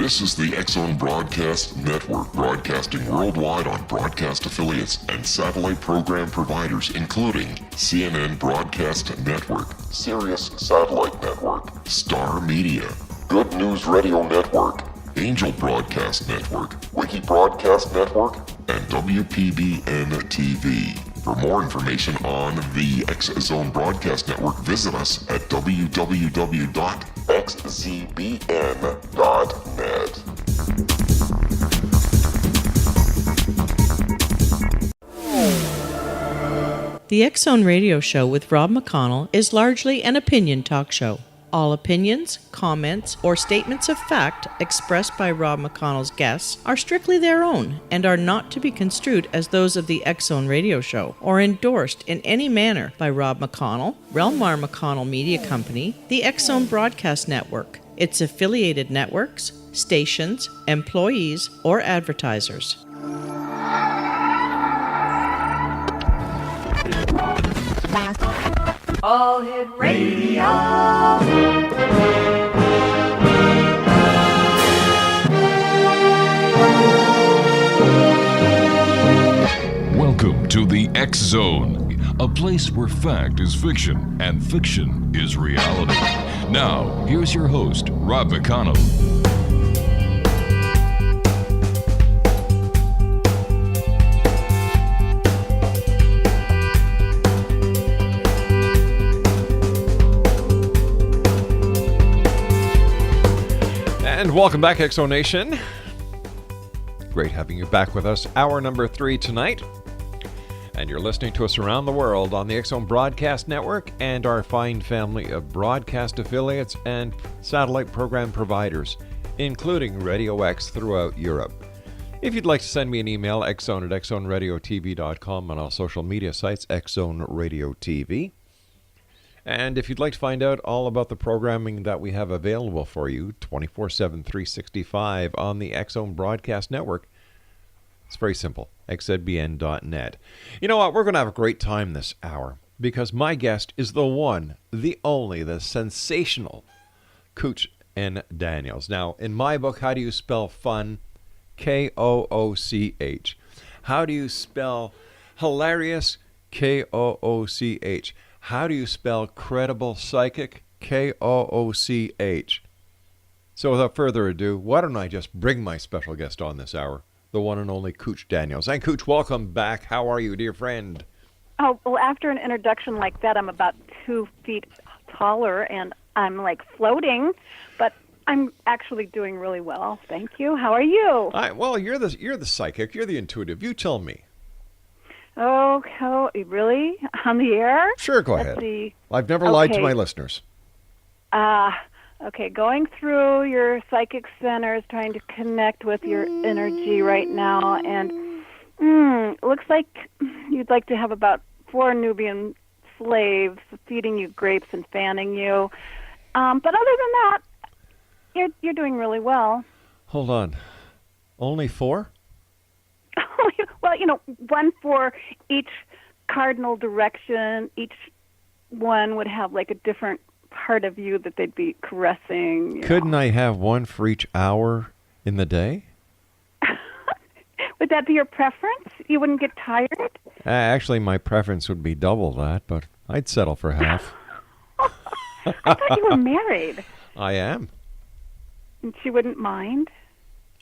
This is the X-Zone Broadcast Network, broadcasting worldwide on broadcast affiliates and satellite program providers, including CNN Broadcast Network, Sirius Satellite Network, Star Media, Good News Radio Network, Angel Broadcast Network, Wiki Broadcast Network, and WPBN TV. For more information on the X-Zone Broadcast Network, visit us at www.xzbn.net. The X-Zone Radio Show with Rob McConnell is largely an opinion talk show. All opinions, comments, or statements of fact expressed by Rob McConnell's guests are strictly their own and are not to be construed as those of the X-Zone Radio Show or endorsed in any manner by Rob McConnell, Relmar McConnell Media Company, the X-Zone Broadcast Network, its affiliated networks, stations, employees, or advertisers. All Hit Radio. Welcome to the X-Zone, a place where fact is fiction and fiction is reality. Now, here's your host, Rob McConnell. And welcome back, X-Zone Nation. Great having you back with us. Hour number 3 tonight. And you're listening to us around the world on the X-Zone Broadcast Network and our fine family of broadcast affiliates and satellite program providers, including Radio X throughout Europe. If you'd like to send me an email, xzone at xzoneradiotv.com, on all social media sites, X-Zone Radio TV. And if you'd like to find out all about the programming that we have available for you 24/7, 365 on the X-Zone Broadcast Network, it's very simple, xzbn.net. You know what? We're going to have a great time this hour because my guest is the one, the only, the sensational Kooch N. Daniels. Now, in my book, How Do You Spell Fun? K-O-O-C-H. How do you spell hilarious? K-O-O-C-H. How do you spell credible psychic? K-O-O-C-H. So without further ado, why don't I just bring my special guest on this hour, the one and only Kooch Daniels. And Kooch, welcome back. How are you, dear friend? Oh, well, after an introduction like that, I'm about 2 feet taller, and I'm like floating, but I'm actually doing really well. Thank you. How are you? Well, you're the psychic. You're the intuitive. You tell me. Oh, really? On the air? Sure, go ahead. I've never lied to my listeners. Okay, going through your psychic centers, trying to connect with your energy right now, and it looks like you'd like to have about 4 Nubian slaves feeding you grapes and fanning you. But other than that, you're doing really well. Hold on. Only 4? Well, 1 for each cardinal direction. Each one would have like a different part of you that they'd be caressing. Couldn't I have 1 for each hour in the day? Would that be your preference? You wouldn't get tired? Actually, my preference would be double that, but I'd settle for half. I thought you were married. I am. And she wouldn't mind?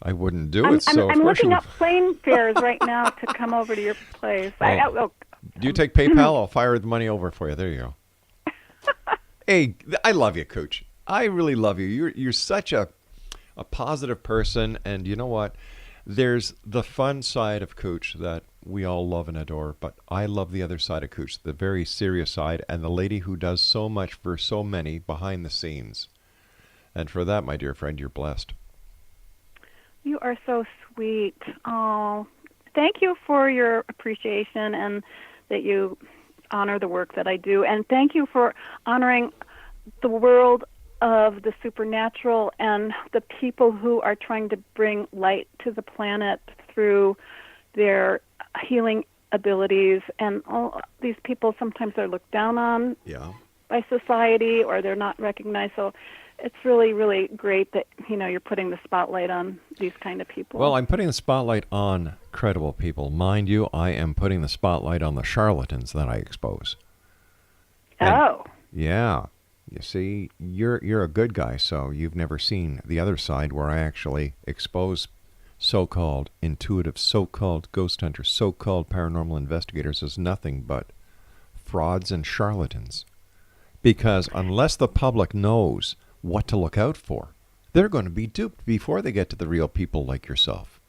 I wouldn't do it. I'm looking up plane fares right now to come over to your place. Do you take PayPal? I'll fire the money over for you. There you go. Hey, I love you, Kooch. I really love you. You're such a positive person, and you know what? There's the fun side of Kooch that we all love and adore, but I love the other side of Kooch, the very serious side, and the lady who does so much for so many behind the scenes. And for that, my dear friend, you're blessed. You are so sweet. Oh, thank you for your appreciation and that you honor the work that I do. And thank you for honoring the world of the supernatural and the people who are trying to bring light to the planet through their healing abilities. And all these people sometimes are looked down on by society, or they're not recognized. So it's really, really great that, you're putting the spotlight on these kind of people. Well, I'm putting the spotlight on credible people. Mind you, I am putting the spotlight on the charlatans that I expose. Oh. Yeah. You see, you're a good guy, so you've never seen the other side where I actually expose so-called intuitive, so-called ghost hunters, so-called paranormal investigators as nothing but frauds and charlatans. Because unless the public knows what to look out for, they're going to be duped before they get to the real people like yourself.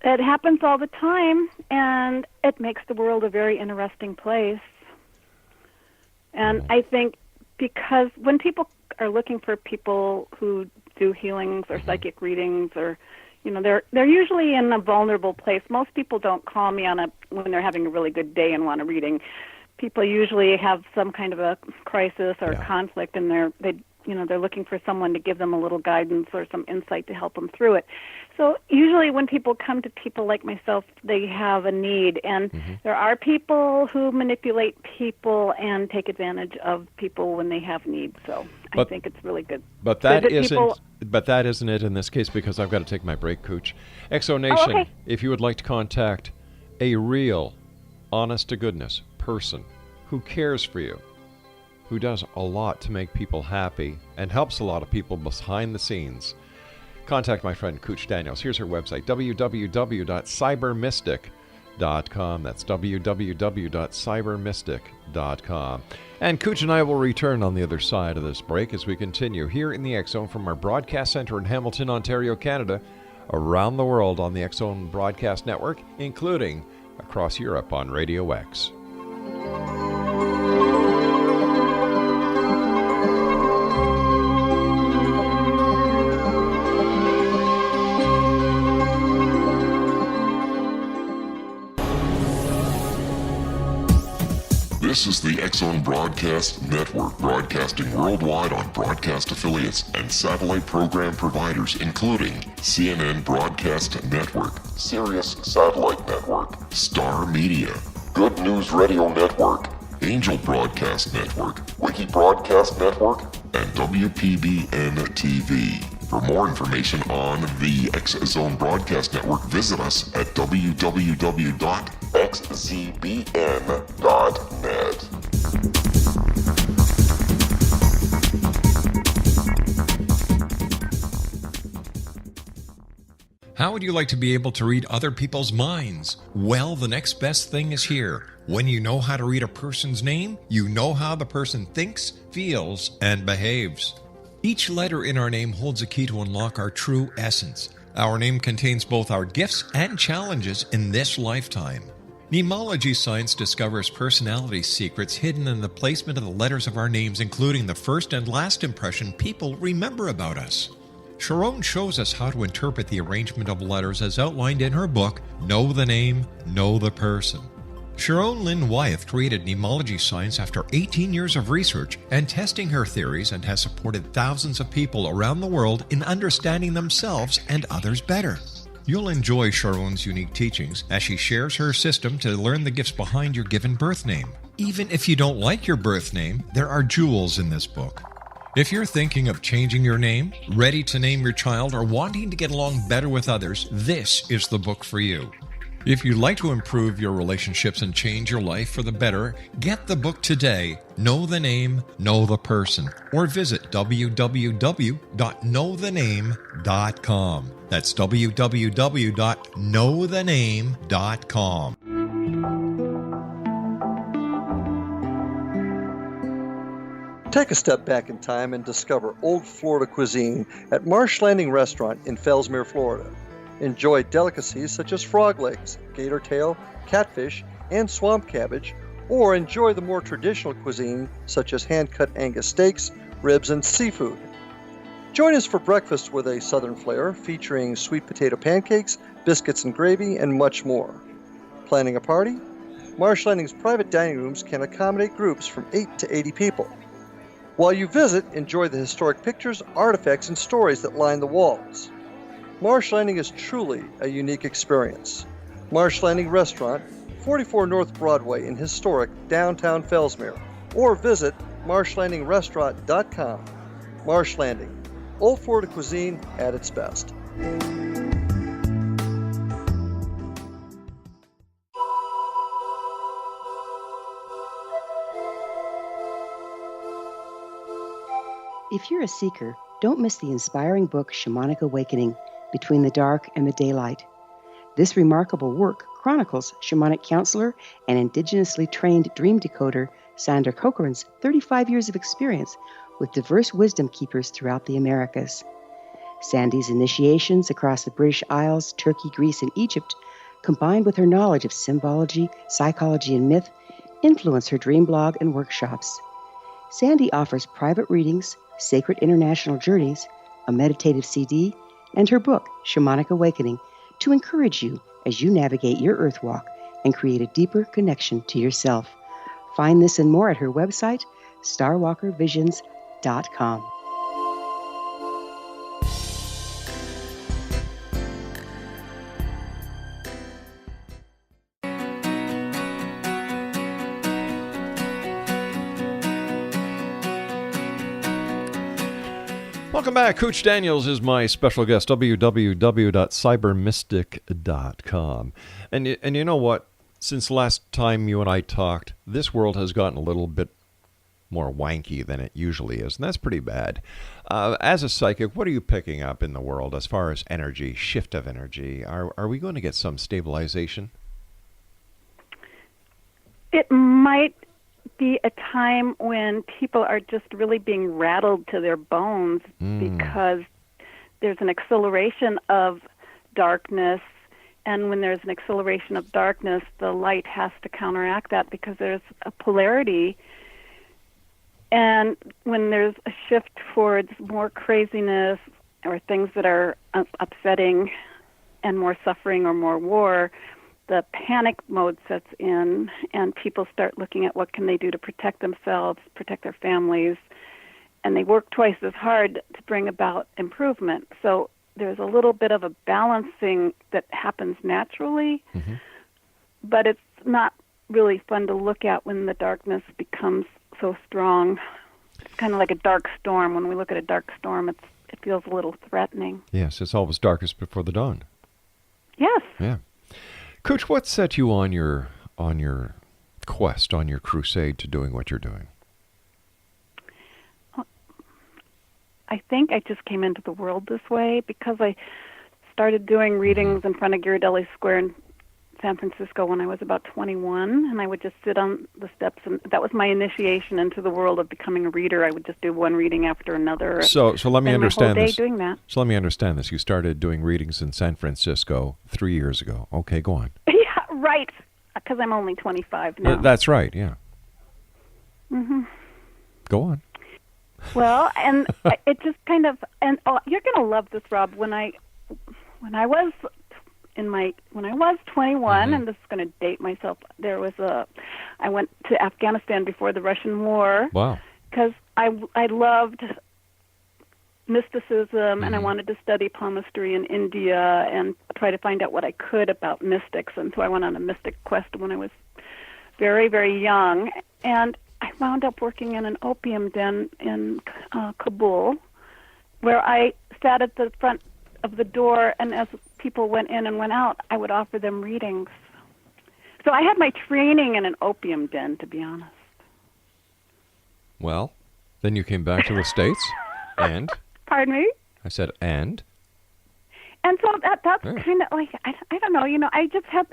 It happens all the time, and it makes the world a very interesting place. And I think because when people are looking for people who do healings or psychic readings, or they're usually in a vulnerable place. Most people don't call me when they're having a really good day and want a reading. People usually have some kind of a crisis or conflict, and they're looking for someone to give them a little guidance or some insight to help them through it. So usually when people come to people like myself, they have a need, and there are people who manipulate people and take advantage of people when they have needs. So I think it's really good. But that isn't it in this case, because I've got to take my break, Kooch. Exo Nation, if you would like to contact a real, honest-to-goodness person who cares for you, who does a lot to make people happy and helps a lot of people behind the scenes, contact my friend Kooch Daniels. Here's her website, www.cybermystic.com. That's www.cybermystic.com. And Kooch and I will return on the other side of this break as we continue here in the X Zone from our broadcast center in Hamilton, Ontario, Canada, around the world on the X Zone Broadcast Network, including across Europe on Radio X. This is the X Zone Broadcast Network, broadcasting worldwide on broadcast affiliates and satellite program providers, including CNN Broadcast Network, Sirius Satellite Network, Star Media, Good News Radio Network, Angel Broadcast Network, Wiki Broadcast Network, and WPBN TV. For more information on the X Zone Broadcast Network, visit us at www.xzbn.net. How would you like to be able to read other people's minds? Well, the next best thing is here. When you know how to read a person's name, you know how the person thinks, feels, and behaves. Each letter in our name holds a key to unlock our true essence. Our name contains both our gifts and challenges in this lifetime. Nemology science discovers personality secrets hidden in the placement of the letters of our names, including the first and last impression people remember about us. Sharon shows us how to interpret the arrangement of letters as outlined in her book, Know the Name, Know the Person. Sharon Lynn Wyeth created Nemology science after 18 years of research and testing her theories, and has supported thousands of people around the world in understanding themselves and others better. You'll enjoy Sharon's unique teachings as she shares her system to learn the gifts behind your given birth name. Even if you don't like your birth name, there are jewels in this book. If you're thinking of changing your name, ready to name your child, or wanting to get along better with others, this is the book for you. If you'd like to improve your relationships and change your life for the better, get the book today, Know the Name, Know the Person, or visit www.knowthename.com. That's www.knowthename.com. Take a step back in time and discover old Florida cuisine at Marsh Landing Restaurant in Fellsmere, Florida. Enjoy delicacies such as frog legs, gator tail, catfish, and swamp cabbage, or enjoy the more traditional cuisine such as hand-cut Angus steaks, ribs, and seafood. Join us for breakfast with a southern flair featuring sweet potato pancakes, biscuits and gravy, and much more. Planning a party? Marsh Landing's private dining rooms can accommodate groups from 8 to 80 people. While you visit, enjoy the historic pictures, artifacts, and stories that line the walls. Marsh Landing is truly a unique experience. Marsh Landing Restaurant, 44 North Broadway in historic downtown Fellsmere, or visit marshlandingrestaurant.com. Marsh Landing. Old Florida cuisine at its best. If you're a seeker, don't miss the inspiring book Shamanic Awakening, Between the Dark and the Daylight. This remarkable work chronicles shamanic counselor and indigenously trained dream decoder Sandra Cochran's 35 years of experience with diverse wisdom keepers throughout the Americas. Sandy's initiations across the British Isles, Turkey, Greece, and Egypt, combined with her knowledge of symbology, psychology, and myth, influence her dream blog and workshops. Sandy offers private readings, sacred international journeys, a meditative CD, and her book, Shamanic Awakening, to encourage you as you navigate your earth walk and create a deeper connection to yourself. Find this and more at her website, starwalkervisions.com. Welcome back. Kooch Daniels is my special guest, www.cybermystic.com. And you know what? Since last time you and I talked, this world has gotten a little bit more wanky than it usually is, and that's pretty bad. As a psychic, what are you picking up in the world as far as energy, shift of energy? Are we going to get some stabilization? It might be a time when people are just really being rattled to their bones because there's an acceleration of darkness, and when there's an acceleration of darkness, the light has to counteract that because there's a polarity. And when there's a shift towards more craziness or things that are upsetting and more suffering or more war, the panic mode sets in, and people start looking at what can they do to protect themselves, protect their families, and they work twice as hard to bring about improvement. So there's a little bit of a balancing that happens naturally, but it's not really fun to look at when the darkness becomes so strong. It's kind of like a dark storm. When we look at a dark storm, it feels a little threatening. Yes, it's always darkest before the dawn. Yes. Yeah. Kooch, what set you on your quest, on your crusade to doing what you're doing? I think I just came into the world this way because I started doing readings in front of Ghirardelli Square in San Francisco when I was about 21, and I would just sit on the steps, and that was my initiation into the world of becoming a reader. I would just do one reading after another. So let me understand my whole day this. Doing that. So let me understand this. You started doing readings in San Francisco 3 years ago. Okay, go on. Yeah, right. Because I'm only 25 now. That's right. Yeah. Go on. Well, and it just kind of, and you're going to love this, Rob. When I was 21, and this is going to date myself, I went to Afghanistan before the Russian war. Wow. Because I loved mysticism, and I wanted to study palmistry in India and try to find out what I could about mystics. And so I went on a mystic quest when I was very, very young. And I wound up working in an opium den in Kabul, where I sat at the front of the door, and as people went in and went out, I would offer them readings. So I had my training in an opium den, to be honest. Well, then you came back to the States, and? Pardon me? I said, and? And so that's kind of like, I don't know,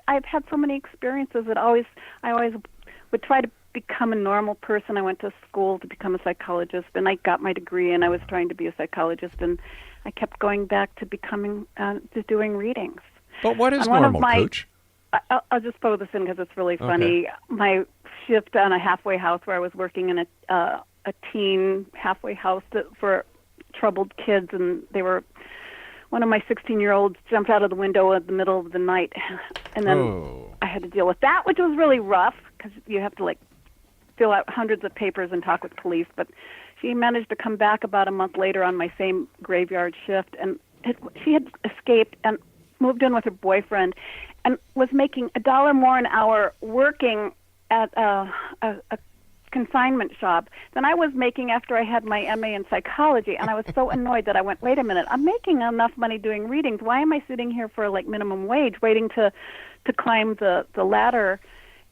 I've had so many experiences that I always would try to become a normal person. I went to school to become a psychologist, and I got my degree, and I was trying to be a psychologist, and I kept going back to becoming, to doing readings. But what is normal, Kooch? I'll just throw this in because it's really funny. Okay. My shift on a halfway house where I was working in a teen halfway house for troubled kids, and one of my 16-year-olds jumped out of the window in the middle of the night, and then I had to deal with that, which was really rough because you have to fill out hundreds of papers and talk with police. But she managed to come back about a month later on my same graveyard shift, and she had escaped and moved in with her boyfriend and was making $1 more an hour working at a consignment shop than I was making after I had my MA in psychology. And I was so annoyed that I went, wait a minute, I'm making enough money doing readings. Why am I sitting here for like minimum wage waiting to climb the ladder?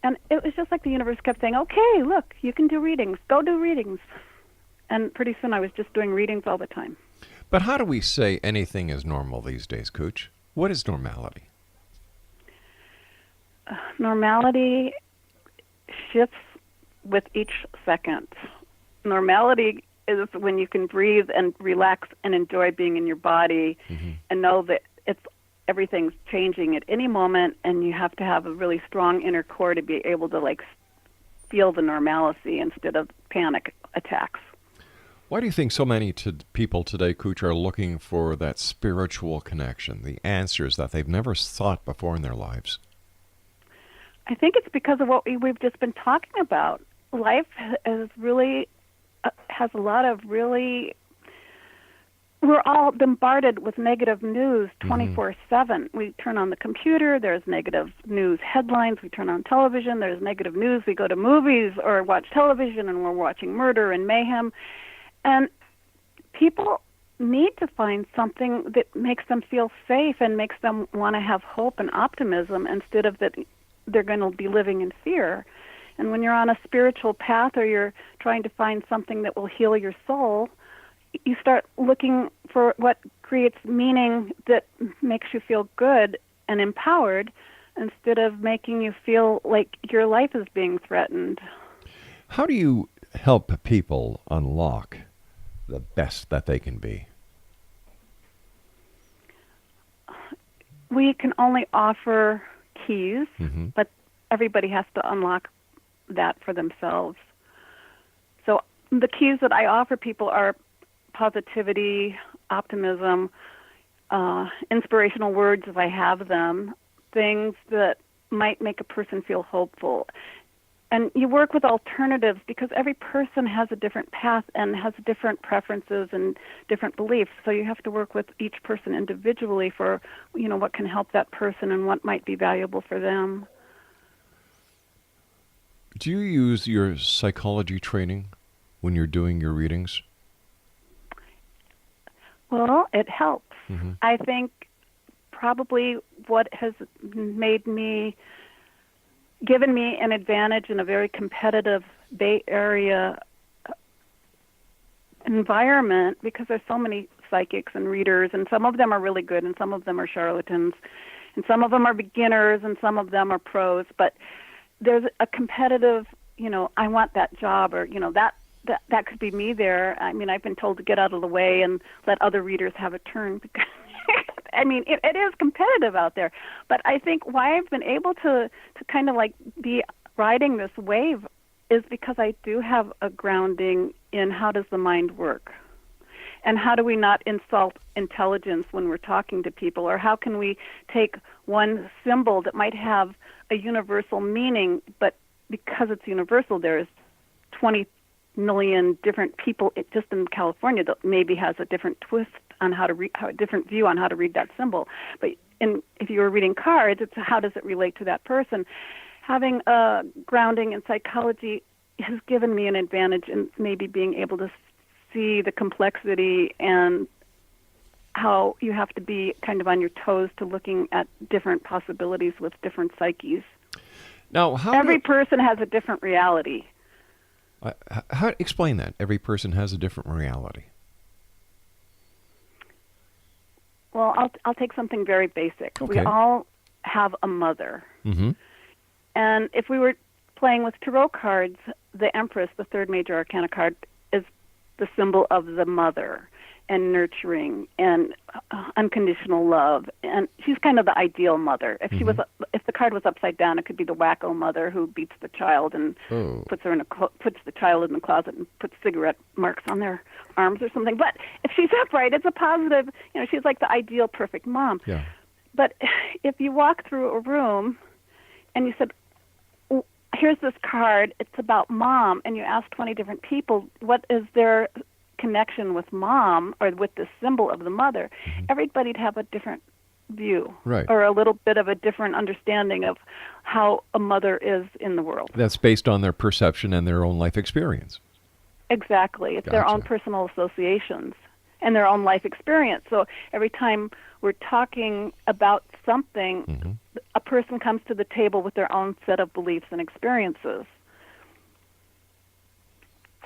And it was just like the universe kept saying, okay, look, you can do readings. Go do readings. And pretty soon I was just doing readings all the time. But how do we say anything is normal these days, Kooch? What is normality? Normality shifts with each second. Normality is when you can breathe and relax and enjoy being in your body and know that everything's changing at any moment, and you have to have a really strong inner core to be able to like feel the normalcy instead of panic attacks. Why do you think so many people today, Kooch, are looking for that spiritual connection, the answers that they've never sought before in their lives? I think it's because of what we've just been talking about. Life is really has a lot of really. We're all bombarded with negative news 24/7. We turn on the computer, there's negative news headlines. We turn on television, there's negative news. We go to movies or watch television, and we're watching murder and mayhem. And people need to find something that makes them feel safe and makes them want to have hope and optimism instead of that they're going to be living in fear. And when you're on a spiritual path or you're trying to find something that will heal your soul, you start looking for what creates meaning that makes you feel good and empowered instead of making you feel like your life is being threatened. How do you help people unlock the best that they can be? We can only offer keys, but everybody has to unlock that for themselves. So the keys that I offer people are positivity, optimism, inspirational words if I have them, things that might make a person feel hopeful. And you work with alternatives because every person has a different path and has different preferences and different beliefs. So you have to work with each person individually for, what can help that person and what might be valuable for them. Do you use your psychology training when you're doing your readings? Well, it helps. I think probably what has given me an advantage in a very competitive Bay Area environment, because there's so many psychics and readers, and some of them are really good and some of them are charlatans, and some of them are beginners and some of them are pros, but there's a competitive, I want that job, or, that could be me there. I mean, I've been told to get out of the way and let other readers have a turn. Because I mean, it is competitive out there. But I think why I've been able to kind of like be riding this wave is because I do have a grounding in how does the mind work? And how do we not insult intelligence when we're talking to people? Or how can we take one symbol that might have a universal meaning, but because it's universal, there's 20 million different people just in California that maybe has a different twist on how to read, a different view on how to read that symbol. But if you were reading cards, it's how does it relate to that person? Having a grounding in psychology has given me an advantage in maybe being able to see the complexity and how you have to be kind of on your toes to looking at different possibilities with different psyches. Now, every person has a different reality. How explain that? Every person has a different reality. Well, I'll take something very basic. Okay. We all have a mother. And if we were playing with tarot cards, the Empress, the third major arcana card, is the symbol of the mother and nurturing and unconditional love. And she's kind of the ideal mother. If she was, if the card was upside down, it could be the wacko mother who beats the child and puts the child in the closet and puts cigarette marks on their arms or something. But if she's upright, it's a positive. She's like the ideal, perfect mom. Yeah. But if you walk through a room and you said, here's this card, it's about mom, and you ask 20 different people, what is their connection with mom or with the symbol of the mother, everybody'd have a different view, Right. or a little bit of a different understanding of how a mother is in the world. That's based on their perception and their own life experience. Exactly. It's their own Gotcha. personal associations and their own life experience. So every time we're talking about something, a person comes to the table with their own set of beliefs and experiences,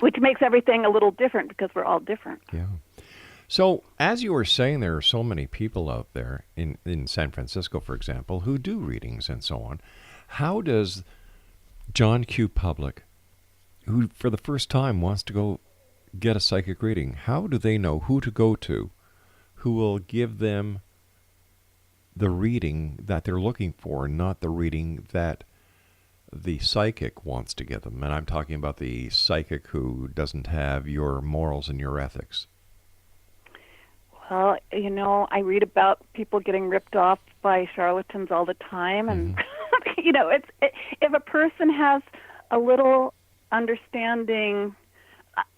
which makes everything a little different because we're all different. Yeah. So, as you were saying, there are so many people out there in San Francisco, for example, who do readings and so on. How does John Q. Public, who for the first time wants to go get a psychic reading, how do they know who to go to, who will give them the reading that they're looking for, not the reading that the psychic wants to give them? And I'm talking about the psychic who doesn't have your morals and your ethics. Well, I read about people getting ripped off by charlatans all the time, and if a person has a little understanding,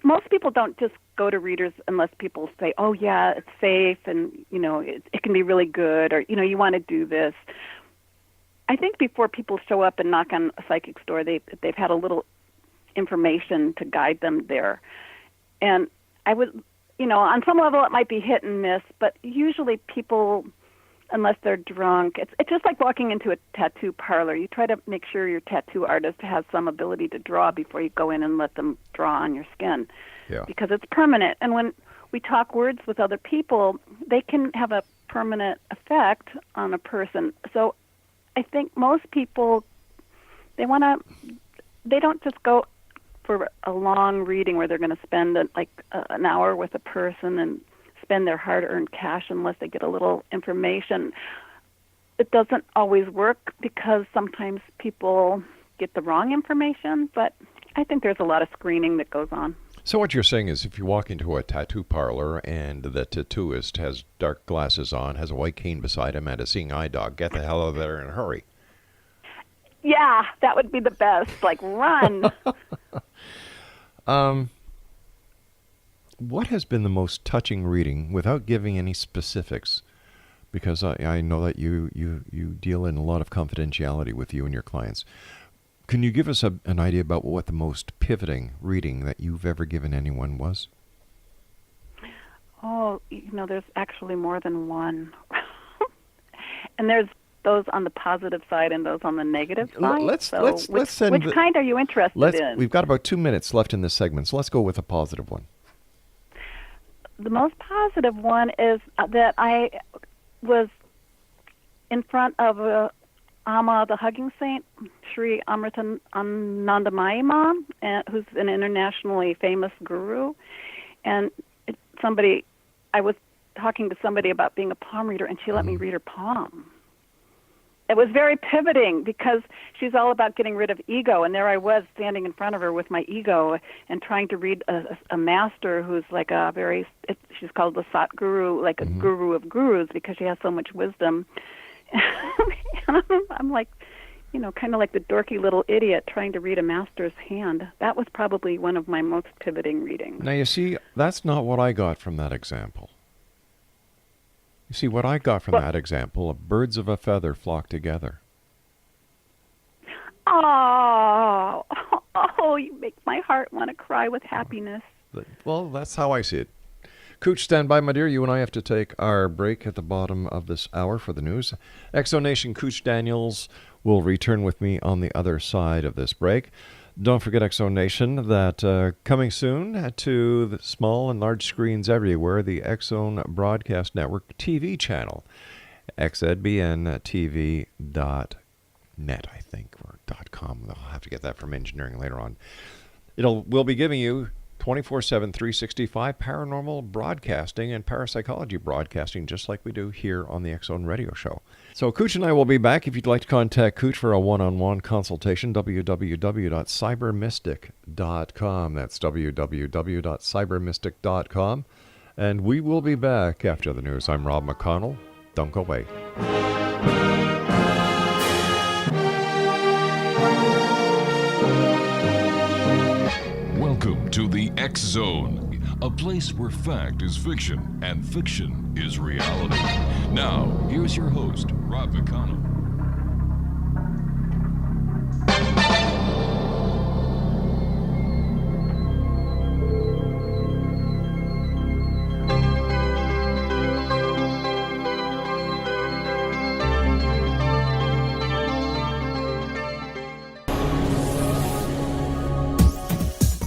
most people don't just go to readers unless people say, "Oh yeah, it's safe," and it can be really good, or you want to do this. I think before people show up and knock on a psychic's door, they've had a little information to guide them there, and I would. On some level it might be hit and miss, but usually people, unless they're drunk, it's just like walking into a tattoo parlor. You try to make sure your tattoo artist has some ability to draw before you go in and let them draw on your skin, because it's permanent. And when we talk words with other people, they can have a permanent effect on a person. So I think most people, they don't just go for a long reading where they're going to spend an hour with a person and spend their hard-earned cash unless they get a little information. It doesn't always work because sometimes people get the wrong information, but I think there's a lot of screening that goes on. So what you're saying is if you walk into a tattoo parlor and the tattooist has dark glasses on, has a white cane beside him, and a seeing eye dog, get the hell out of there in a hurry. Yeah, that would be the best. Run. What has been the most touching reading, without giving any specifics, because I know that you deal in a lot of confidentiality with you and your clients. Can you give us an idea about what the most pivoting reading that you've ever given anyone was? Oh, there's actually more than one. And there's those on the positive side and those on the negative side. Which kind are you interested in? We've got about 2 minutes left in this segment, so let's go with a positive one. The most positive one is that I was in front of Amma, the hugging saint, Sri Amritanandamayi mom, who's an internationally famous guru. And I was talking to somebody about being a palm reader, and she let me read her palm. It was very pivoting because she's all about getting rid of ego, and there I was standing in front of her with my ego and trying to read a master who's like she's called the Sat Guru, like a guru of gurus because she has so much wisdom. I'm like, kind of like the dorky little idiot trying to read a master's hand. That was probably one of my most pivoting readings. Now, you see, that's not what I got from that example. You see, what I got from that example, birds of a feather flock together. Oh, you make my heart want to cry with happiness. Well, that's how I see it. Kooch, stand by, my dear. You and I have to take our break at the bottom of this hour for the news. Exonation Kooch Daniels will return with me on the other side of this break. Don't forget, Exonation, that coming soon to the small and large screens everywhere, the Exxon Broadcast Network TV channel, xzbntv.net, I think, or .com. I'll have to get that from engineering later on. We'll be giving you 24/7, 365 paranormal broadcasting and parapsychology broadcasting, just like we do here on the X-Zone Radio Show. So Kooch and I will be back. If you'd like to contact Kooch for a one-on-one consultation, www.cybermystic.com. That's www.cybermystic.com. And we will be back after the news. I'm Rob McConnell. Don't go away. Welcome to the X Zone, a place where fact is fiction and fiction is reality. Now, here's your host, Rob McConnell.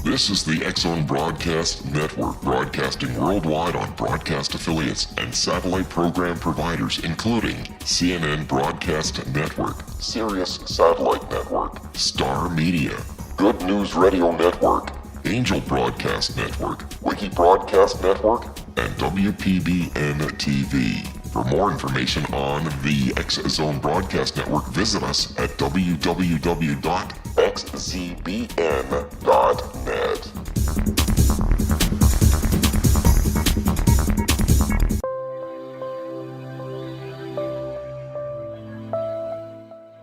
This is the X-Zone Broadcast Network, broadcasting worldwide on broadcast affiliates and satellite program providers, including CNN Broadcast Network, Sirius Satellite Network, Star Media, Good News Radio Network, Angel Broadcast Network, Wiki Broadcast Network, and WPBN TV. For more information on the X-Zone Broadcast Network, visit us at www.xzbn.net.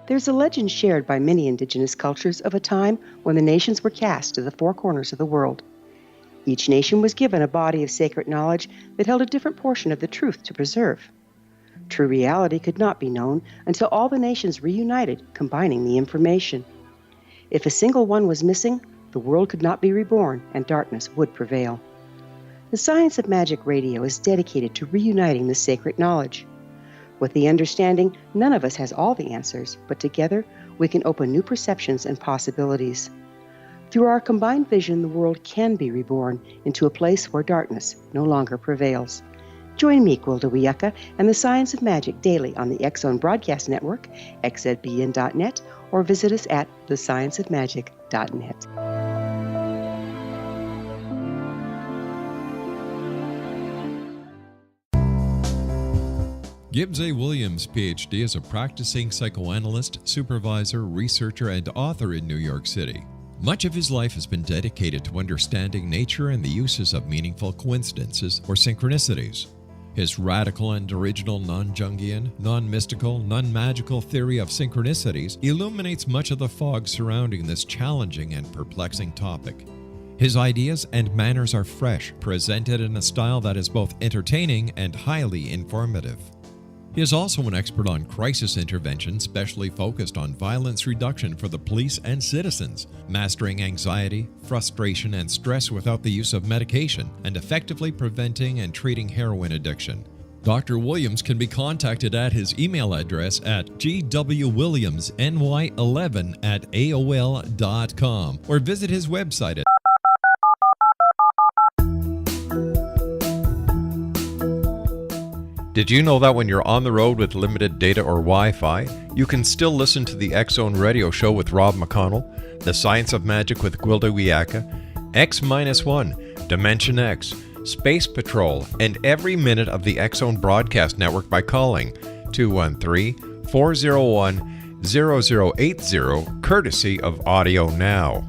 There's a legend shared by many indigenous cultures of a time when the nations were cast to the four corners of the world. Each nation was given a body of sacred knowledge that held a different portion of the truth to preserve. True reality could not be known until all the nations reunited, combining the information. If a single one was missing, the world could not be reborn and darkness would prevail. The Science of Magic Radio is dedicated to reuniting the sacred knowledge. With the understanding, none of us has all the answers, but together we can open new perceptions and possibilities. Through our combined vision, the world can be reborn into a place where darkness no longer prevails. Join me, Gwilda Wiyaka, and the Science of Magic daily on the X-Zone Broadcast Network, xzbn.net, or visit us at thescienceofmagic.net. Gibbs A. Williams, Ph.D., is a practicing psychoanalyst, supervisor, researcher, and author in New York City. Much of his life has been dedicated to understanding nature and the uses of meaningful coincidences or synchronicities. His radical and original non-Jungian, non-mystical, non-magical theory of synchronicities illuminates much of the fog surrounding this challenging and perplexing topic. His ideas and manners are fresh, presented in a style that is both entertaining and highly informative. He is also an expert on crisis intervention, specially focused on violence reduction for the police and citizens, mastering anxiety, frustration, and stress without the use of medication, and effectively preventing and treating heroin addiction. Dr. Williams can be contacted at his email address at gwwilliamsny11@aol.com or visit his website at Did you know that when you're on the road with limited data or Wi-Fi, you can still listen to the X-Zone Radio Show with Rob McConnell, The Science of Magic with Gwilda Wiyaka, X-1, Dimension X, Space Patrol, and every minute of the X-Zone Broadcast Network by calling 213-401-0080, courtesy of Audio Now.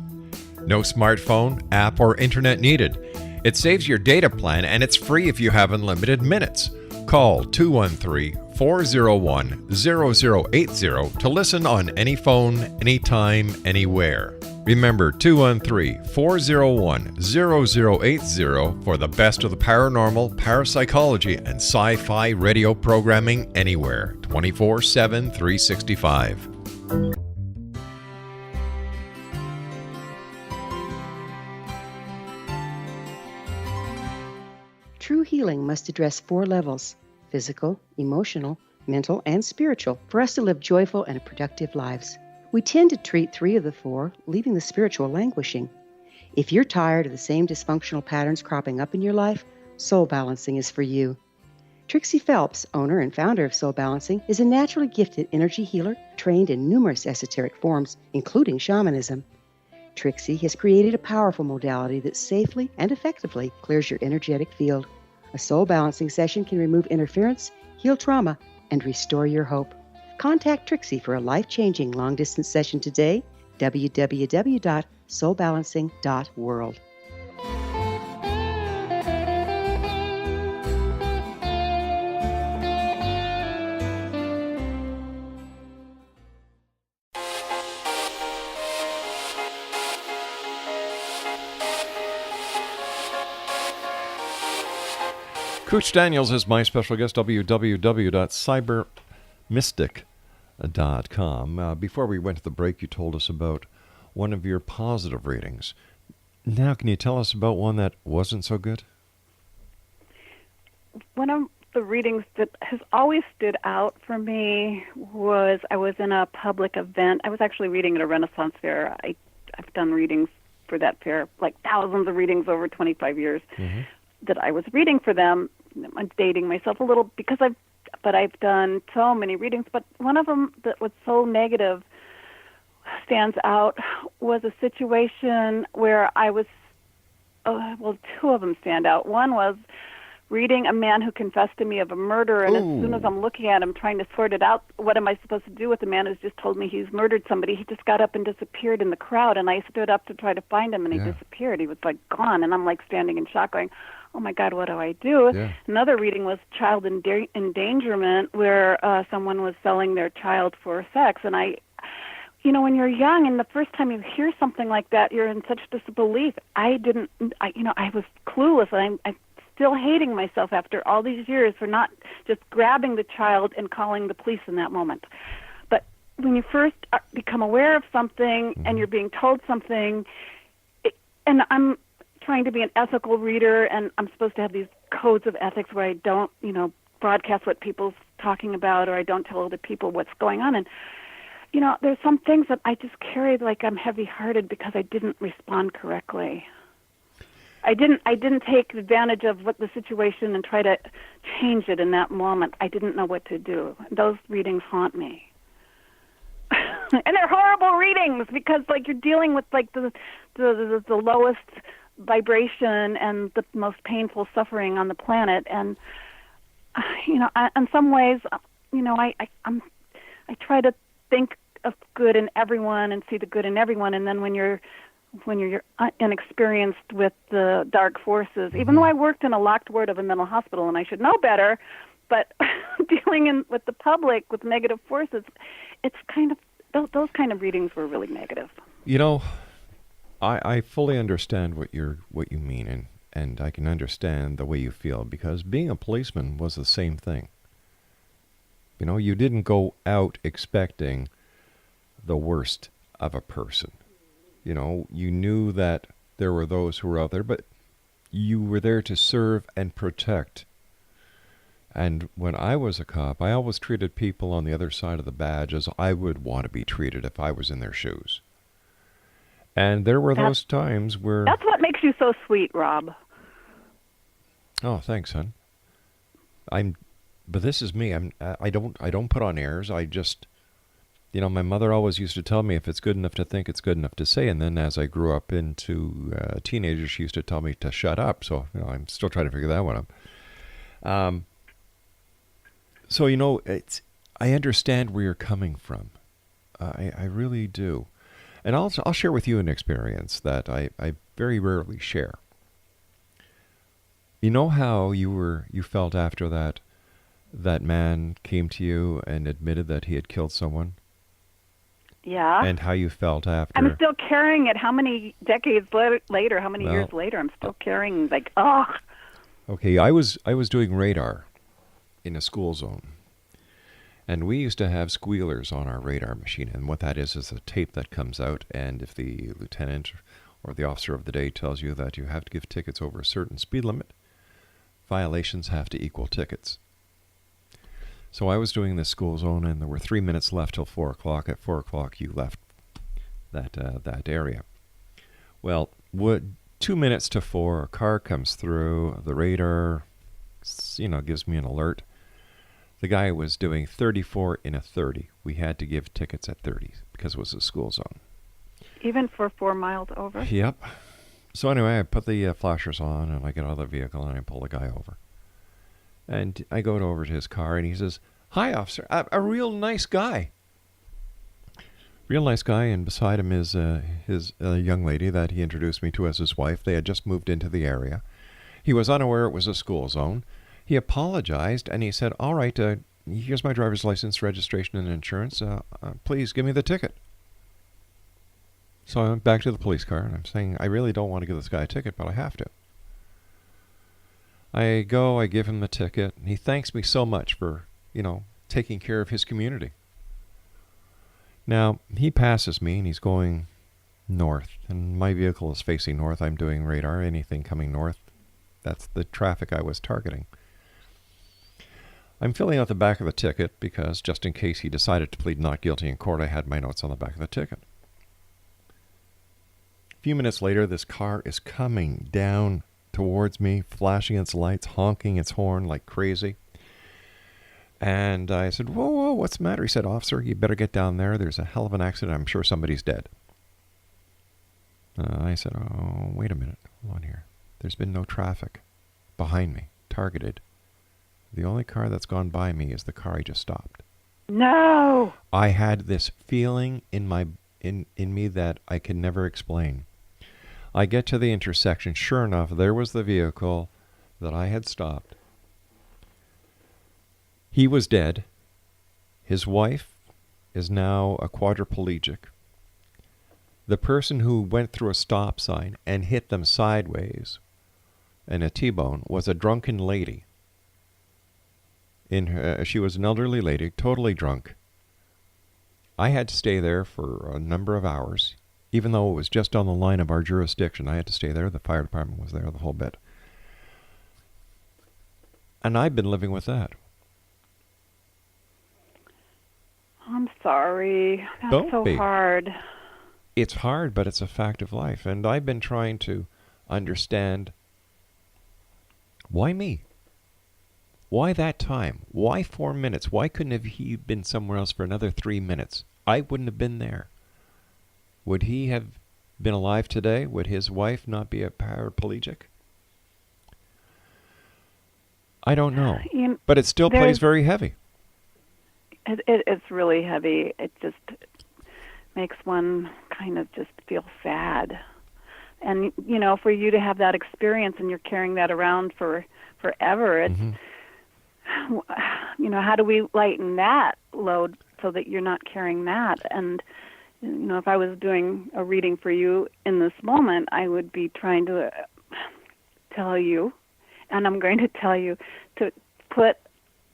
No smartphone, app, or internet needed. It saves your data plan and it's free if you have unlimited minutes. Call 213-401-0080 to listen on any phone, anytime, anywhere. Remember 213-401-0080 for the best of the paranormal, parapsychology, and sci-fi radio programming anywhere, 24/7, 365. True healing must address 4 levels: physical, emotional, mental, and spiritual, for us to live joyful and productive lives. We tend to treat 3 of the 4, leaving the spiritual languishing. If you're tired of the same dysfunctional patterns cropping up in your life, Soul Balancing is for you. Trixie Phelps, owner and founder of Soul Balancing, is a naturally gifted energy healer trained in numerous esoteric forms, including shamanism. Trixie has created a powerful modality that safely and effectively clears your energetic field. A soul balancing session can remove interference, heal trauma, and restore your hope. Contact Trixie for a life-changing long-distance session today, www.soulbalancing.world. Kooch Daniels is my special guest, www.cybermystic.com. Before we went to the break, you told us about one of your positive readings. Now, can you tell us about one that wasn't so good? One of the readings that has always stood out for me was I was in a public event. I was actually reading at a Renaissance fair. I've done readings for that fair, like thousands of readings over 25 years that I was reading for them. I'm dating myself a little because I've done so many readings, but one of them that was so negative stands out was a situation where I was, two of them stand out. One was reading a man who confessed to me of a murder, and as soon as I'm looking at him trying to sort it out, what am I supposed to do with a man who's just told me he's murdered somebody? He just got up and disappeared in the crowd, and I stood up to try to find him, and he disappeared. He was like gone, and I'm like standing in shock going, oh my God, what do I do? Yeah. Another reading was child endangerment, where someone was selling their child for sex, and when you're young and the first time you hear something like that, you're in such disbelief. I was clueless, and I'm still hating myself after all these years for not just grabbing the child and calling the police in that moment. But when you first become aware of something and you're being told something, and I'm trying to be an ethical reader, and I'm supposed to have these codes of ethics where I don't, broadcast what people's talking about, or I don't tell other people what's going on. And, there's some things that I just carry like I'm heavy-hearted because I didn't respond correctly. I didn't take advantage of what the situation and try to change it in that moment. I didn't know what to do. Those readings haunt me. And they're horrible readings because like you're dealing with like the lowest vibration and the most painful suffering on the planet, and in some ways, I try to think of good in everyone and see the good in everyone, and then when you're inexperienced with the dark forces, even though I worked in a locked ward of a mental hospital and I should know better, but dealing with the public with negative forces, it's kind of those kind of readings were really negative. I fully understand what you mean, and I can understand the way you feel, because being a policeman was the same thing. You didn't go out expecting the worst of a person. You knew that there were those who were out there, but you were there to serve and protect. And when I was a cop, I always treated people on the other side of the badge as I would want to be treated if I was in their shoes. And there were those times where... That's what makes you so sweet, Rob. Oh, thanks, hon. But this is me. I don't put on airs. I just... my mother always used to tell me if it's good enough to think, it's good enough to say. And then as I grew up into a teenager, she used to tell me to shut up. So, I'm still trying to figure that one out. So, I understand where you're coming from. I really do. And I'll share with you an experience that I very rarely share. You know how you felt after that man came to you and admitted that he had killed someone? Yeah. And how you felt after. I'm still carrying it. How many decades later, how many years later, I'm still carrying, like, ugh. Okay, I was doing radar in a school zone. And we used to have squealers on our radar machine. And what that is a tape that comes out. And if the lieutenant or the officer of the day tells you that you have to give tickets over a certain speed limit, violations have to equal tickets. So I was doing this school zone, and there were 3 minutes left till 4 o'clock. At 4 o'clock, you left that area. Well, 2 minutes to 4, a car comes through. The radar, gives me an alert. The guy was doing 34 in a 30. We had to give tickets at 30 because it was a school zone. Even for 4 miles over? Yep. So anyway, I put the flashers on, and I get out of the vehicle, and I pull the guy over. And I go over to his car, and he says, "Hi, officer." A real nice guy. Real nice guy, and beside him is his young lady that he introduced me to as his wife. They had just moved into the area. He was unaware it was a school zone. He apologized, and he said, "All right, here's my driver's license, registration, and insurance. Please give me the ticket." So I went back to the police car, and I'm saying, I really don't want to give this guy a ticket, but I have to. I go, I give him the ticket, and he thanks me so much for, taking care of his community. Now, he passes me, and he's going north, and my vehicle is facing north. I'm doing radar. Anything coming north, that's the traffic I was targeting. I'm filling out the back of the ticket because, just in case he decided to plead not guilty in court, I had my notes on the back of the ticket. A few minutes later, this car is coming down towards me, flashing its lights, honking its horn like crazy. And I said, whoa, what's the matter? He said, officer, you better get down there. There's a hell of an accident. I'm sure somebody's dead. I said, oh, wait a minute. Hold on here. There's been no traffic behind me, targeted. The only car that's gone by me is the car I just stopped. No! I had this feeling in me that I can never explain. I get to the intersection. Sure enough, there was the vehicle that I had stopped. He was dead. His wife is now a quadriplegic. The person who went through a stop sign and hit them sideways in a T-bone was a drunken lady. She was an elderly lady, totally drunk. I had to stay there for a number of hours. Even though it was just on the line of our jurisdiction, I had to stay there. The fire department was there, the whole bit. And I've been living with that. I'm sorry. That's Don't so be. hard. It's hard, but it's a fact of life. And I've been trying to understand, why me? Why that time? Why 4 minutes? Why couldn't he have been somewhere else for another 3 minutes? I wouldn't have been there. Would he have been alive today? Would his wife not be a paraplegic? I don't know. But it still plays very heavy. It's really heavy. It just makes one kind of just feel sad. And, for you to have that experience and you're carrying that around forever, it's, how do we lighten that load so that you're not carrying that? And, if I was doing a reading for you in this moment, I would be trying to tell you, and I'm going to tell you, to put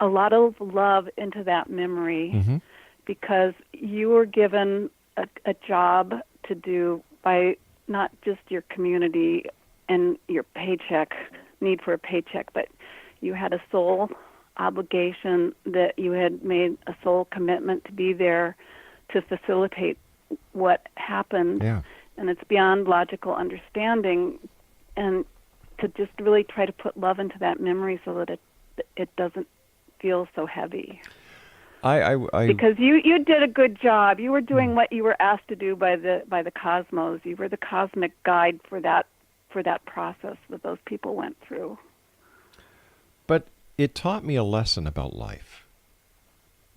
a lot of love into that memory because you were given a job to do by not just your community and your need for a paycheck, but you had a soul obligation that you had made a soul commitment to be there to facilitate what happened. Yeah. And it's beyond logical understanding, and to just really try to put love into that memory so that it doesn't feel so heavy. Because you did a good job. You were doing what you were asked to do by the cosmos. You were the cosmic guide for that process that those people went through. But it taught me a lesson about life,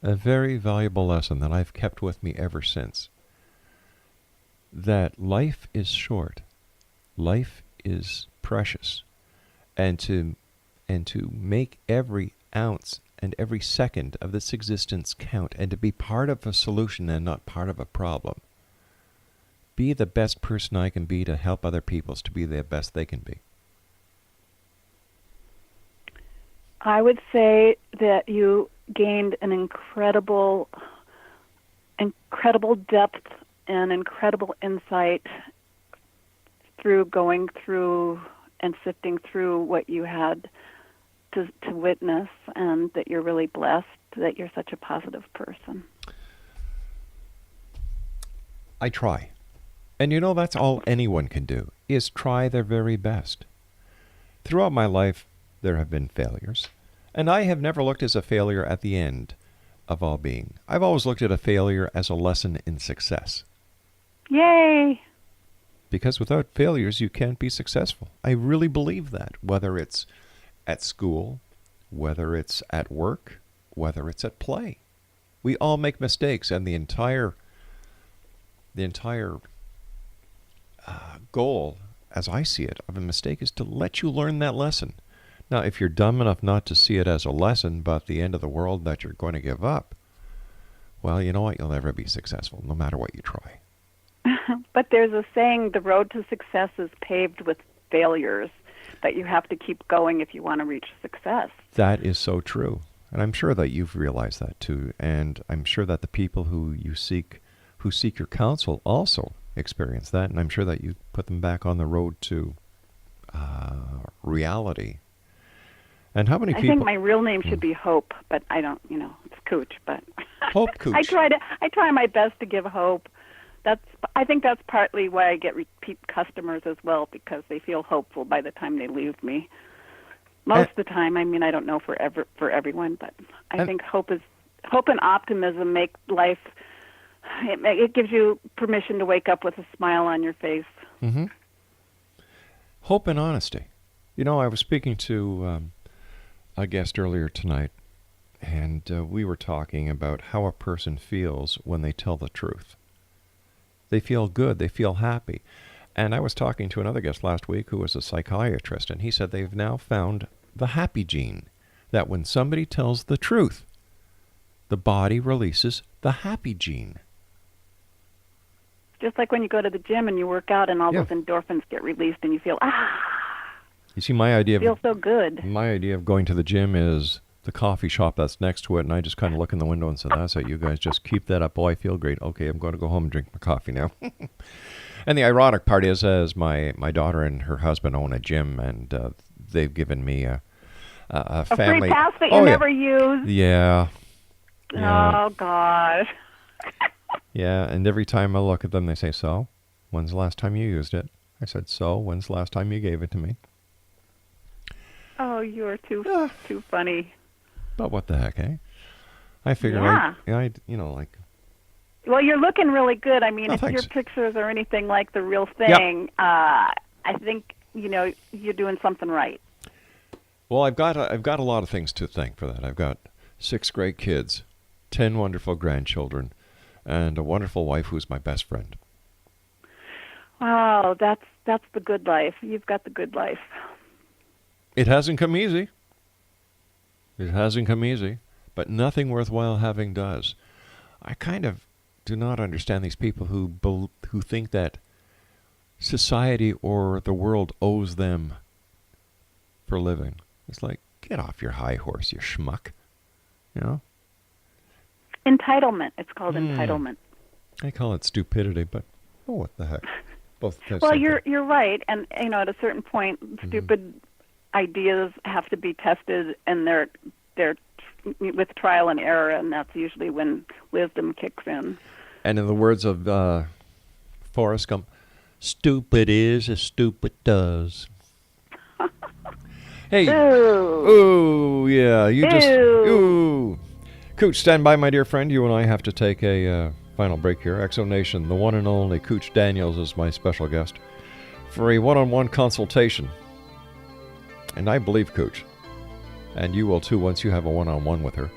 a very valuable lesson that I've kept with me ever since. That life is short, life is precious, and to make every ounce and every second of this existence count, and to be part of a solution and not part of a problem. Be the best person I can be to help other people to be the best they can be. I would say that you gained an incredible depth and incredible insight through going through and sifting through what you had to witness, and that you're really blessed that you're such a positive person. I try. And that's all anyone can do, is try their very best. Throughout my life, there have been failures, and I have never looked as a failure at the end of all being. I've always looked at a failure as a lesson in success. Yay! Because without failures, you can't be successful. I really believe that, whether it's at school, whether it's at work, whether it's at play. We all make mistakes, and the entire goal, as I see it, of a mistake is to let you learn that lesson. Now, if you're dumb enough not to see it as a lesson, but the end of the world that you're going to give up, well, you know what? You'll never be successful, no matter what you try. But there's a saying, the road to success is paved with failures. that you have to keep going if you want to reach success. That is so true. And I'm sure that you've realized that too. And I'm sure that the people who seek your counsel also experience that. And I'm sure that you put them back on the road to reality. And how many people? I think my real name should be Hope, but I don't, it's Kooch, but Hope Kooch. I try my best to give hope. I think that's partly why I get repeat customers as well, because they feel hopeful by the time they leave me. Most of the time, I mean, I don't know for everyone, but I think hope and optimism make life. It gives you permission to wake up with a smile on your face. Mm-hmm. Hope and honesty. I was speaking to a guest earlier tonight, and we were talking about how a person feels when they tell the truth. They feel good. They feel happy. And I was talking to another guest last week who was a psychiatrist, and he said they've now found the happy gene, that when somebody tells the truth, the body releases the happy gene. Just like when you go to the gym and you work out and all those endorphins get released and you feel, You see, my idea feels so good. My idea of going to the gym is the coffee shop that's next to it, and I just kind of look in the window and say, that's it, you guys just keep that up. Oh, I feel great. Okay, I'm going to go home and drink my coffee now. And the ironic part is, as my daughter and her husband own a gym, and they've given me a family... free pass that you never use? Yeah. Oh, God. Yeah, and every time I look at them, they say, so, when's the last time you used it? I said, so, when's the last time you gave it to me? Oh, you're too funny. But what the heck, eh? I figured Well, you're looking really good. I mean, if thanks. your pictures are anything like the real thing, I think, you're doing something right. Well, I've got a lot of things to thank for that. I've got 6 great kids, 10 wonderful grandchildren, and a wonderful wife who's my best friend. Wow, that's the good life. You've got the good life. It hasn't come easy. But nothing worthwhile having does. I kind of do not understand these people who think that society or the world owes them for living. It's like, get off your high horse, you schmuck. Entitlement. It's called entitlement. I call it stupidity, but what the heck? Both. Well, you're right, and at a certain point, stupid ideas have to be tested, and they're with trial and error, and that's usually when wisdom kicks in. And in the words of Forrest Gump, stupid is as stupid does. Hey. Ooh, yeah, ooh. Kooch, stand by, my dear friend. You and I have to take a final break here. Exo Nation, the one and only Kooch Daniels is my special guest for a one-on-one consultation. And I believe Kooch, and you will too once you have a one-on-one with her.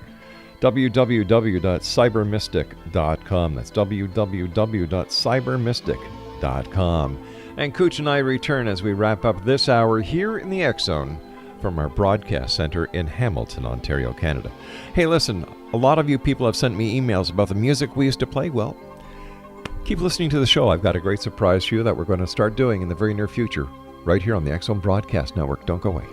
www.cybermystic.com. That's www.cybermystic.com. And Kooch and I return as we wrap up this hour here in the X Zone from our broadcast center in Hamilton, Ontario, Canada. Hey, listen, a lot of you people have sent me emails about the music we used to play. Well, keep listening to the show. I've got a great surprise for you that we're going to start doing in the very near future, right here on the X Zone Broadcast Network. Don't go away.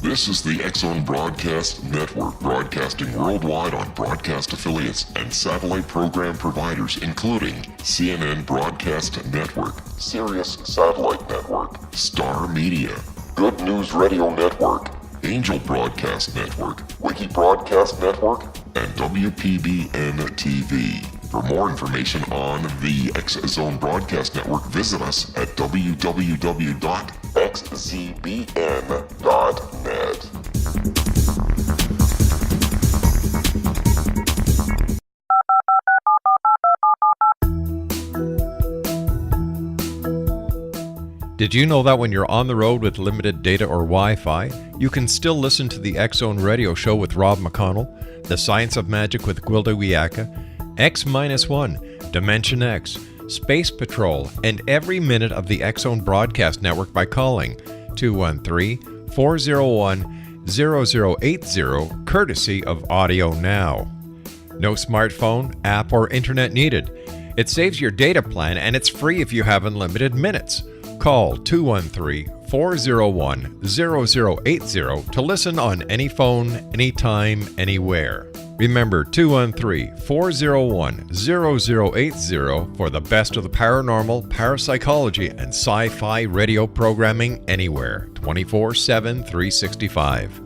This is the X Zone Broadcast Network, broadcasting worldwide on broadcast affiliates and satellite program providers, including CNN Broadcast Network, Sirius Satellite Network, Star Media, Good News Radio Network, Angel Broadcast Network, Wiki Broadcast Network, and WPBN TV. For more information on the X Zone Broadcast Network, visit us at www.xzbn.net. Did you know that when you're on the road with limited data or Wi-Fi, you can still listen to the X Zone Radio Show with Rob McConnell, The Science of Magic with Gwilda Wiyaka, X-1, Dimension X, Space Patrol, and every minute of the X Zone Broadcast Network by calling 213-401 0080, courtesy of Audio Now. No smartphone, app, or internet needed. It saves your data plan and it's free if you have unlimited minutes. Call 213-401-0080 to listen on any phone, anytime, anywhere. Remember 213-401-0080 for the best of the paranormal, parapsychology, and sci-fi radio programming anywhere, 24/7, 365.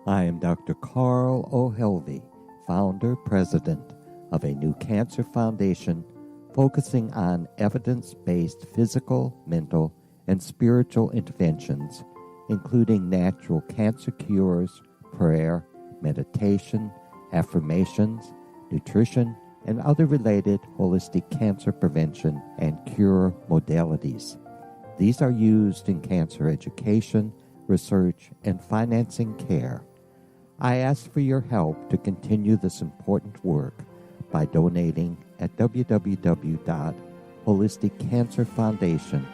I am Dr. Carl O'Helvey, founder, president of a new cancer foundation focusing on evidence-based physical, mental, and spiritual interventions, including natural cancer cures, prayer, meditation, affirmations, nutrition, and other related holistic cancer prevention and cure modalities. These are used in cancer education, research, and financing care. I ask for your help to continue this important work by donating at www.holisticcancerfoundation.com.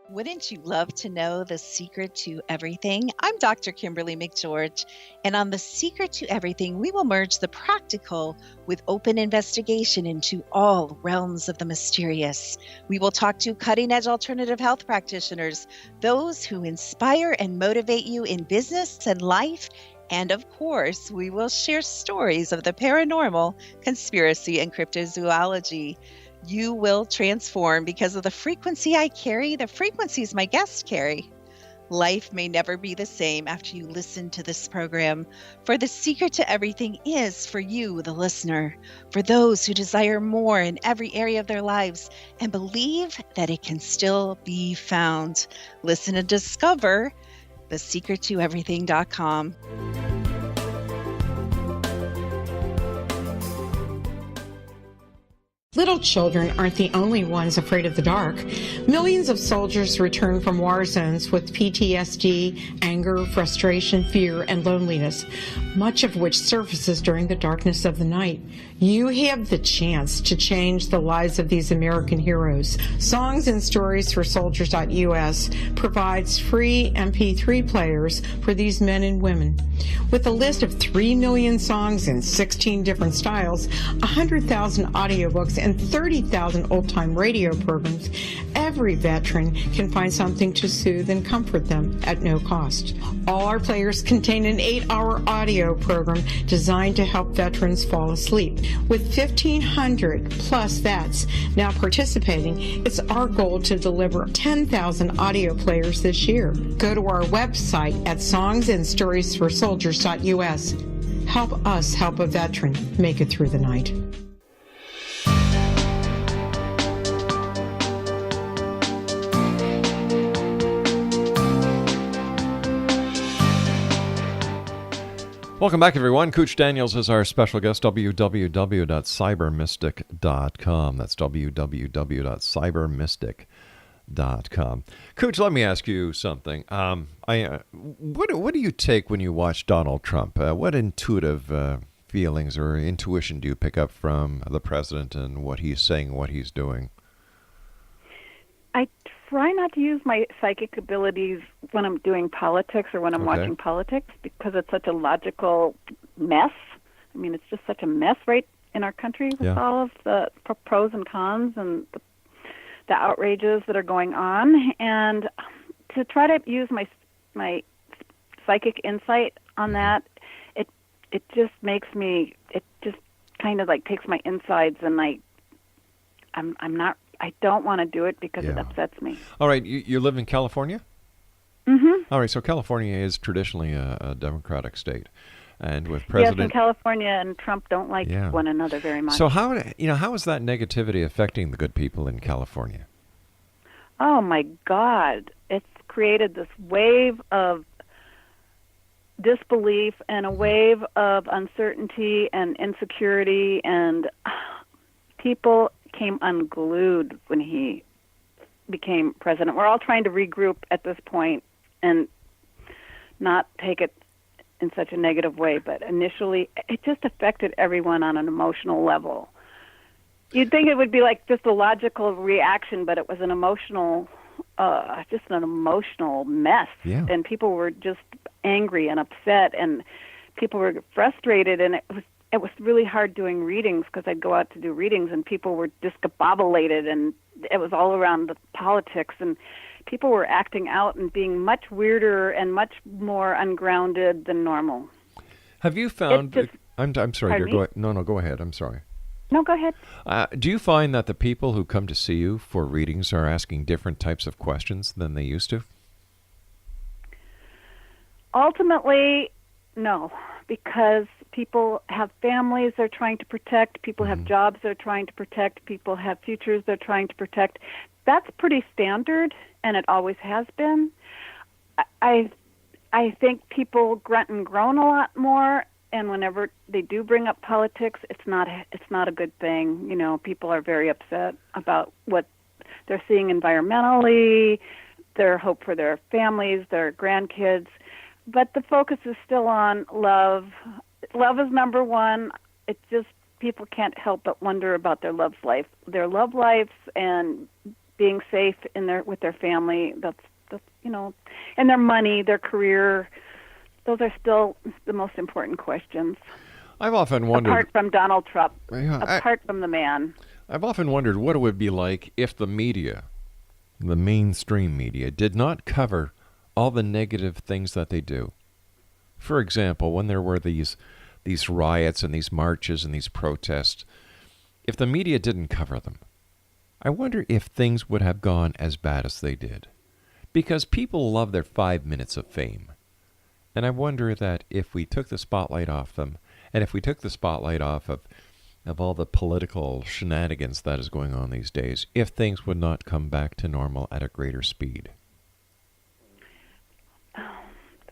Wouldn't you love to know the secret to everything? I'm Dr. Kimberly McGeorge, and on The Secret to Everything, we will merge the practical with open investigation into all realms of the mysterious. We will talk to cutting-edge alternative health practitioners, those who inspire and motivate you in business and life, and of course, we will share stories of the paranormal, conspiracy, and cryptozoology. You will transform because of the frequency I carry, the frequencies my guests carry. Life may never be the same after you listen to this program, for the secret to everything is for you, the listener, for those who desire more in every area of their lives and believe that it can still be found. Listen and discover thesecrettoeverything.com. Little children aren't the only ones afraid of the dark. Millions of soldiers return from war zones with PTSD, anger, frustration, fear, and loneliness, much of which surfaces during the darkness of the night. You have the chance to change the lives of these American heroes. Songs and Stories for Soldiers.us provides free MP3 players for these men and women. With a list of 3 million songs in 16 different styles, 100,000 audiobooks, and 30,000 old-time radio programs, every veteran can find something to soothe and comfort them at no cost. All our players contain an 8-hour audio program designed to help veterans fall asleep. With 1,500 plus vets now participating, it's our goal to deliver 10,000 audio players this year. Go to our website at songsandstoriesforsoldiers.us. Help us help a veteran make it through the night. Welcome back, everyone. Kooch Daniels is our special guest, www.cybermystic.com. That's www.cybermystic.com. Kooch, let me ask you something. What do you take when you watch Donald Trump? What intuitive feelings or intuition do you pick up from the president and what he's saying, what he's doing? I try not to use my psychic abilities when I'm doing politics or when I'm watching politics because it's such a logical mess. I mean, it's just such a mess right in our country with all of the pros and cons and the outrages that are going on. And to try to use my psychic insight on that, it just makes me, it just kind of like takes my insides and I don't want to do it because it upsets me. All right, you live in California? Mm-hmm. All right, so California is traditionally a Democratic state, and with President... Yes, and California and Trump don't like one another very much. So how is that negativity affecting the good people in California? Oh my God! It's created this wave of disbelief and a wave of uncertainty and insecurity, and people came unglued when he became president. We're all trying to regroup at this point and not take it in such a negative way, but initially it just affected everyone on an emotional level. You'd think it would be like just a logical reaction, but it was an emotional, just an emotional mess. Yeah. And people were just angry and upset, and people were frustrated, and it was really hard doing readings because I'd go out to do readings, and people were discombobulated, and it was all around the politics, and people were acting out and being much weirder and much more ungrounded than normal. Have you found? I'm sorry. Pardon me? No, go ahead. I'm sorry. No, go ahead. Do you find that the people who come to see you for readings are asking different types of questions than they used to? Ultimately, no, because people have families they're trying to protect, people have jobs they're trying to protect, people have futures they're trying to protect. That's pretty standard, and it always has been. I think people grunt and groan a lot more, and whenever they do bring up politics, it's not a good thing. You know, people are very upset about what they're seeing environmentally, their hope for their families, their grandkids. But the focus is still on love. Love is number one. It's just people can't help but wonder about their love lives, and being safe with their family. That's and their money, their career. Those are still the most important questions. I've often wondered, apart from Donald Trump, apart from the man. I've often wondered what it would be like if the media, the mainstream media, did not cover all the negative things that they do. For example, when there were these riots and these marches and these protests, if the media didn't cover them, I wonder if things would have gone as bad as they did. Because people love their 5 minutes of fame. And I wonder that if we took the spotlight off them, and if we took the spotlight off of all the political shenanigans that is going on these days, if things would not come back to normal at a greater speed.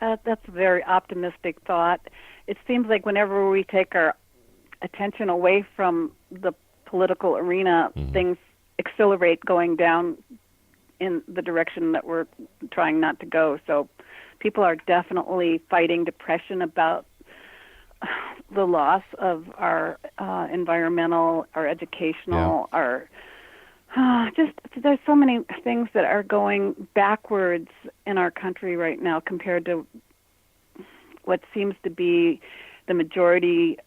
That's a very optimistic thought. It seems like whenever we take our attention away from the political arena, things accelerate going down in the direction that we're trying not to go. So people are definitely fighting depression about the loss of our environmental, our educational, our there's so many things that are going backwards in our country right now compared to what seems to be the majority,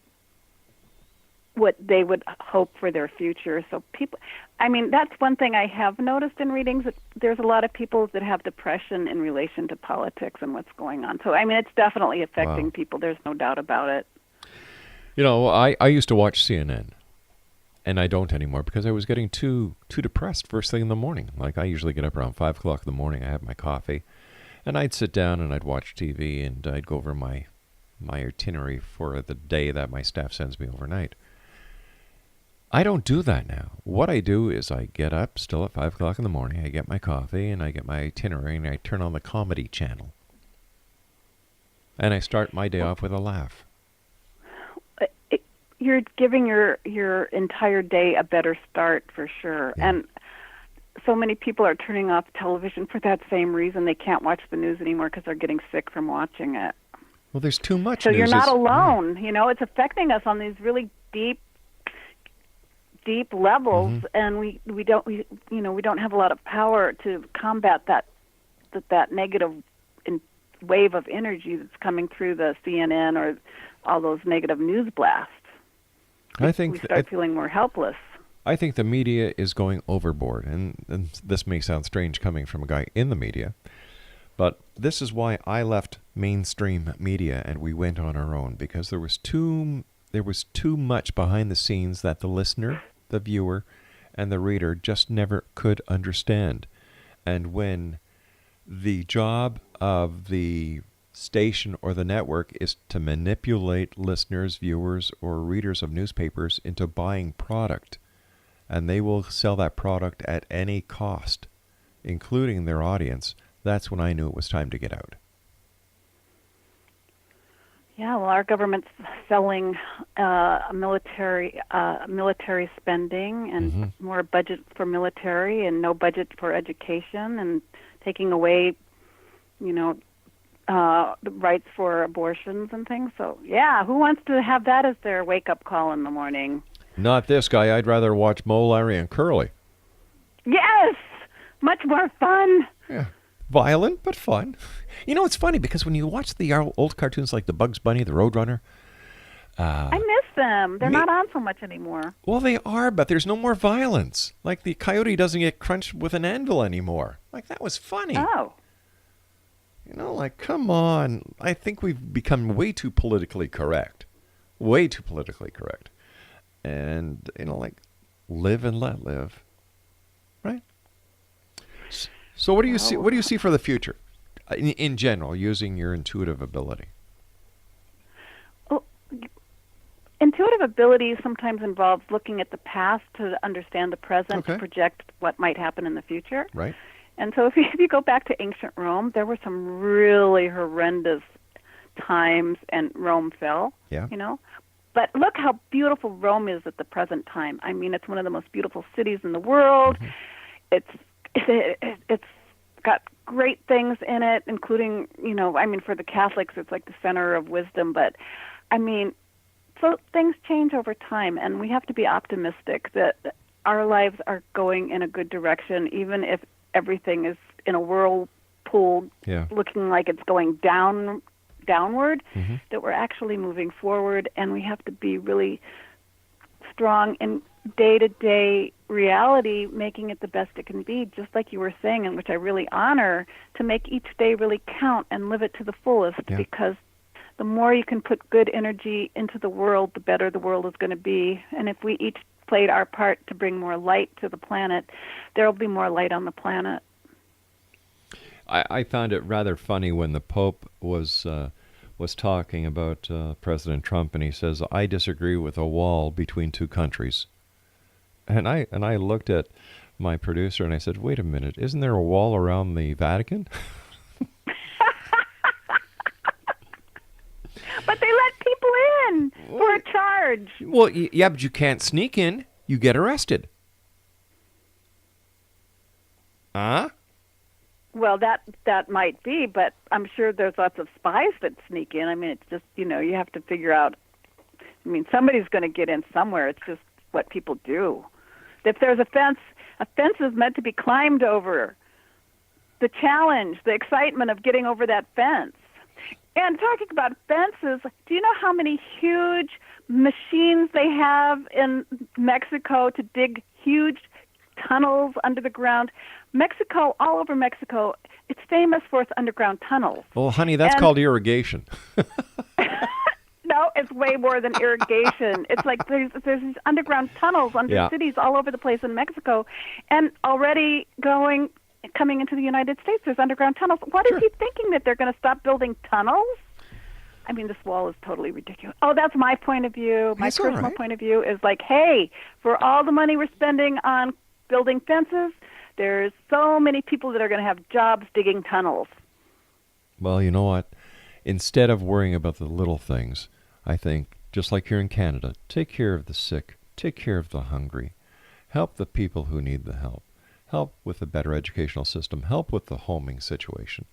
what they would hope for their future. So people, that's one thing I have noticed in readings, that there's a lot of people that have depression in relation to politics and what's going on. So, it's definitely affecting people. There's no doubt about it. You know, I used to watch CNN. And I don't anymore because I was getting too depressed first thing in the morning. Like, I usually get up around 5 o'clock in the morning. I have my coffee, and I'd sit down and I'd watch TV, and I'd go over my itinerary for the day that my staff sends me overnight. I don't do that now. What I do is I get up still at 5 o'clock in the morning. I get my coffee and I get my itinerary, and I turn on the comedy channel, and I start my day off with a laugh. You're giving your entire day a better start, for sure. Yeah. And so many people are turning off television for that same reason. They can't watch the news anymore because they're getting sick from watching it. Well, there's too much so news. You're not alone. You know, it's affecting us on these really deep levels, and we don't have a lot of power to combat that negative wave of energy that's coming through the CNN or all those negative news blasts. I think we start feeling more helpless. I think the media is going overboard, and this may sound strange coming from a guy in the media, but this is why I left mainstream media and we went on our own, because there was too much behind the scenes that the listener, the viewer, and the reader just never could understand. And when the job of the station or the network is to manipulate listeners, viewers, or readers of newspapers into buying product, and they will sell that product at any cost, including their audience, that's when I knew it was time to get out. Yeah, well, our government's selling military spending and more budget for military and no budget for education, and taking away the rights for abortions and things. So, yeah, who wants to have that as their wake-up call in the morning? Not this guy. I'd rather watch Mo, Larry, and Curly. Yes! Much more fun. Yeah. Violent, but fun. It's funny because when you watch the old cartoons like the Bugs Bunny, the Roadrunner... I miss them. They're not on so much anymore. Well, they are, but there's no more violence. Like the coyote doesn't get crunched with an anvil anymore. Like, that was funny. Oh. Come on. I think we've become way too politically correct. Way too politically correct. And, live and let live. Right? So what do you see? What do you see for the future, in general, using your intuitive ability? Well, intuitive ability sometimes involves looking at the past to understand the present, to project what might happen in the future. Right. And so if you go back to ancient Rome, there were some really horrendous times, and Rome fell. Yeah. But look how beautiful Rome is at the present time. I mean, it's one of the most beautiful cities in the world. It's got great things in it, including, for the Catholics, it's like the center of wisdom. But, so things change over time, and we have to be optimistic that our lives are going in a good direction, even if everything is in a whirlpool, looking like it's going downward, that we're actually moving forward, and we have to be really strong in day-to-day reality, making it the best it can be, just like you were saying, and which I really honor, to make each day really count and live it to the fullest, because the more you can put good energy into the world, the better the world is going to be. And if we each played our part to bring more light to the planet, there will be more light on the planet. I found it rather funny when the Pope was talking about President Trump, and he says, "I disagree with a wall between two countries." And I looked at my producer and I said, "Wait a minute, isn't there a wall around the Vatican?" But they let people in for a charge. Well, yeah, but you can't sneak in. You get arrested. Huh? Well, that might be, but I'm sure there's lots of spies that sneak in. I mean, it's just, you have to figure out. Somebody's going to get in somewhere. It's just what people do. If there's a fence is meant to be climbed over. The challenge, the excitement of getting over that fence. And talking about fences, do you know how many huge machines they have in Mexico to dig huge tunnels under the ground? Mexico, all over Mexico, it's famous for its underground tunnels. Well, honey, that's called irrigation. No, it's way more than irrigation. It's like there's these underground tunnels under cities all over the place in Mexico, and already coming into the United States, there's underground tunnels. What is he thinking, that they're going to stop building tunnels? I mean, this wall is totally ridiculous. Oh, that's my point of view. My personal point of view is like, hey, for all the money we're spending on building fences, there's so many people that are going to have jobs digging tunnels. Well, you know what? Instead of worrying about the little things, I think, just like here in Canada, take care of the sick, take care of the hungry, help the people who need the help. Help with a better educational system, help with the homing situation.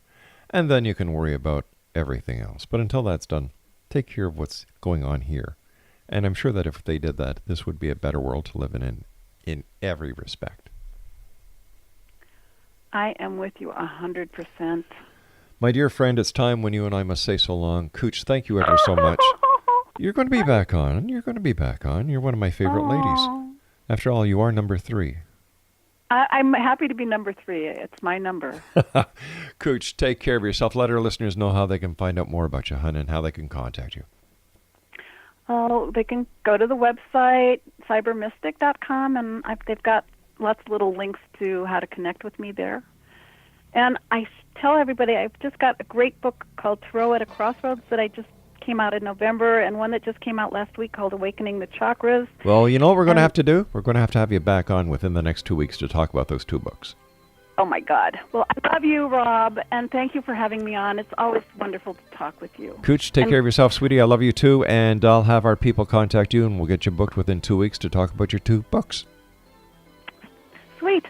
And then you can worry about everything else. But until that's done, take care of what's going on here. And I'm sure that if they did that, this would be a better world to live in every respect. I am with you 100%. My dear friend, it's time when you and I must say so long. Kooch, thank you ever so much. You're going to be back on. You're going to be back on. You're one of my favorite ladies. After all, you are number 3. I'm happy to be number 3. It's my number. Kooch, take care of yourself. Let our listeners know how they can find out more about you, hon, and how they can contact you. Oh, they can go to the website, cybermystic.com, and they've got lots of little links to how to connect with me there. And I tell everybody, I've just got a great book called Tarot at a Crossroads that I just came out in November, and one that just came out last week called Awakening the Chakras. Well, you know what we're going to have to do? We're going to have you back on within the next 2 weeks to talk about those 2 books. Oh, my God. Well, I love you, Rob, and thank you for having me on. It's always wonderful to talk with you. Kooch, take care of yourself, sweetie. I love you, too, and I'll have our people contact you, and we'll get you booked within 2 weeks to talk about your 2 books. Sweet.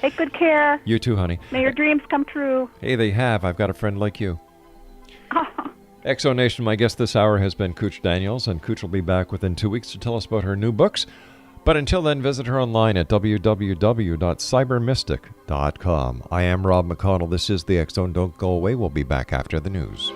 Take good care. You too, honey. May your dreams come true. Hey, they have. I've got a friend like you. Exo Nation, my guest this hour has been Kooch Daniels, and Kooch will be back within 2 weeks to tell us about her new books. But until then, visit her online at www.cybermystic.com. I am Rob McConnell. This is the X Zone. Don't go away. We'll be back after the news.